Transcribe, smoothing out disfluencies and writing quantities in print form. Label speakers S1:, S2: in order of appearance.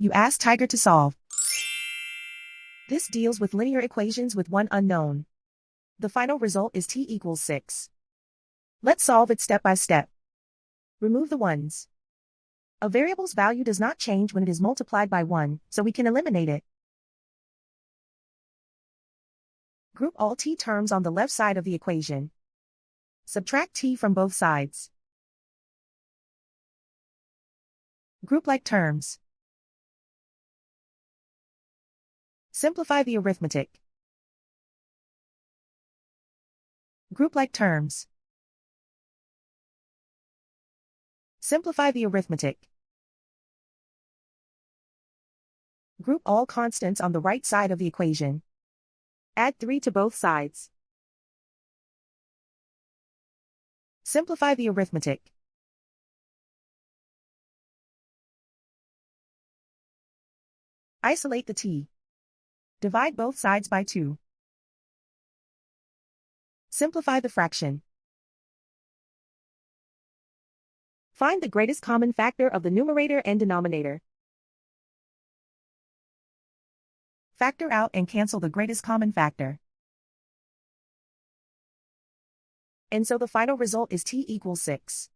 S1: You ask Tiger to solve. This deals with linear equations with one unknown. The final result is t equals 6. Let's solve it step by step. Remove the ones. A variable's value does not change when it is multiplied by 1, so we can eliminate it. Group all t terms on the left side of the equation. Subtract t from both sides. Group like terms. Simplify the arithmetic. Group like terms. Simplify the arithmetic. Group all constants on the right side of the equation. Add 3 to both sides. Simplify the arithmetic. Isolate the t. Divide both sides by 2. Simplify the fraction. Find the greatest common factor of the numerator and denominator. Factor out and cancel the greatest common factor. And so the final result is t equals 6.